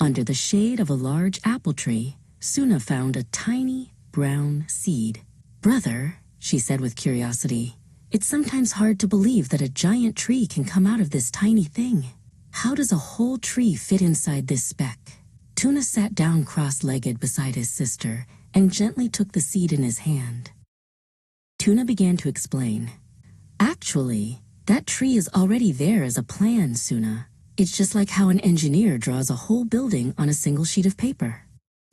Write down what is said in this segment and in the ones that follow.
Under the shade of a large apple tree, Suna found a tiny, brown seed. "Brother," she said with curiosity, "it's sometimes hard to believe that a giant tree can come out of this tiny thing. How does a whole tree fit inside this speck?" Tuna sat down cross-legged beside his sister and gently took the seed in his hand. Tuna began to explain. "Actually, that tree is already there as a plan, Suna. It's just like how an engineer draws a whole building on a single sheet of paper.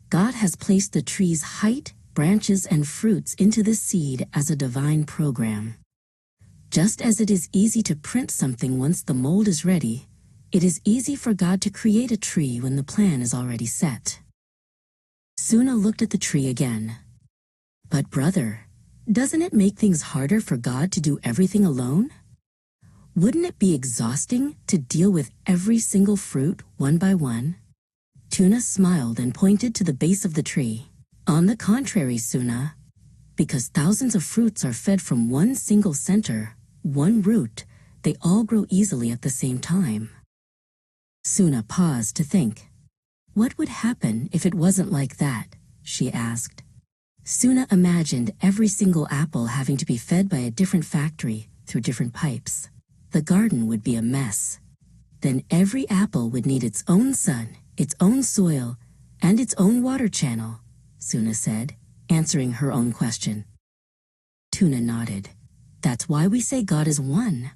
God has placed the tree's height, branches, and fruits into this seed as a divine program. Just as it is easy to print something once the mold is ready, it is easy for God to create a tree when the plan is already set." Suna looked at the tree again. "But brother, doesn't it make things harder for God to do everything alone? Wouldn't it be exhausting to deal with every single fruit one by one?" Tuna smiled and pointed to the base of the tree. "On the contrary, Suna, because thousands of fruits are fed from one single center, one root, they all grow easily at the same time." Suna paused to think. What would happen if it wasn't like that? She asked. Suna imagined every single apple having to be fed by a different factory through different pipes. The garden would be a mess. Then every apple would need its own sun, its own soil, and its own water channel, Suna said, answering her own question. Tuna nodded. That's why we say God is one.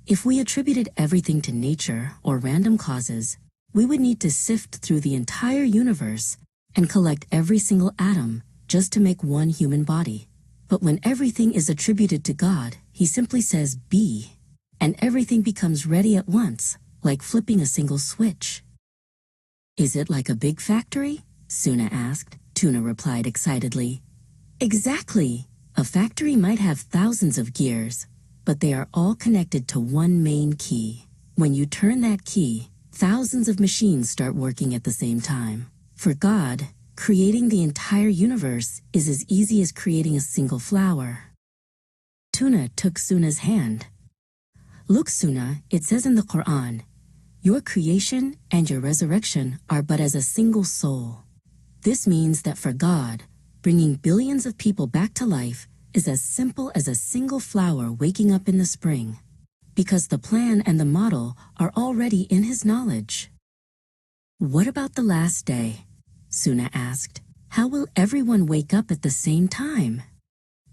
If we attributed everything to nature or random causes, we would need to sift through the entire universe and collect every single atom just to make one human body. But when everything is attributed to God, He simply says be, and everything becomes ready at once, like flipping a single switch. Is it like a big factory? Suna asked. Tuna replied excitedly. Exactly. A factory might have thousands of gears, but they are all connected to one main key. When you turn that key, thousands of machines start working at the same time. For God, creating the entire universe is as easy as creating a single flower. Tuna took Suna's hand. Look, Suna, it says in the Quran, your creation and your resurrection are but as a single soul. This means that for God, bringing billions of people back to life is as simple as a single flower waking up in the spring, because the plan and the model are already in His knowledge. What about the last day? Suna asked. How will everyone wake up at the same time?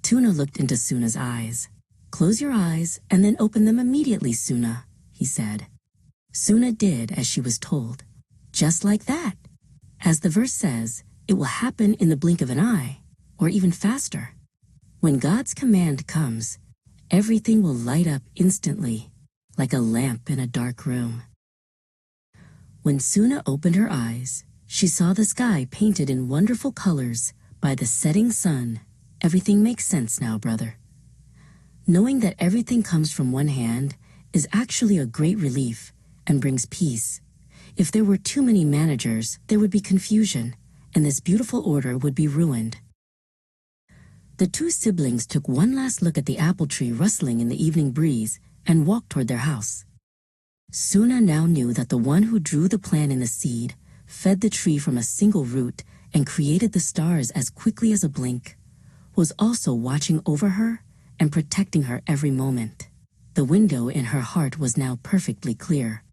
Tuna looked into Suna's eyes. Close your eyes and then open them immediately, Suna, he said. Suna did as she was told. Just like that. As the verse says, it will happen in the blink of an eye, or even faster. When God's command comes, everything will light up instantly, like a lamp in a dark room. When Suna opened her eyes, she saw the sky painted in wonderful colors by the setting sun. Everything makes sense now, brother. Knowing that everything comes from one hand is actually a great relief and brings peace. If there were too many managers, there would be confusion, and this beautiful order would be ruined. The two siblings took one last look at the apple tree rustling in the evening breeze and walked toward their house. Suna now knew that the one who drew the plan in the seed, fed the tree from a single root, and created the stars as quickly as a blink, was also watching over her and protecting her every moment. The window in her heart was now perfectly clear.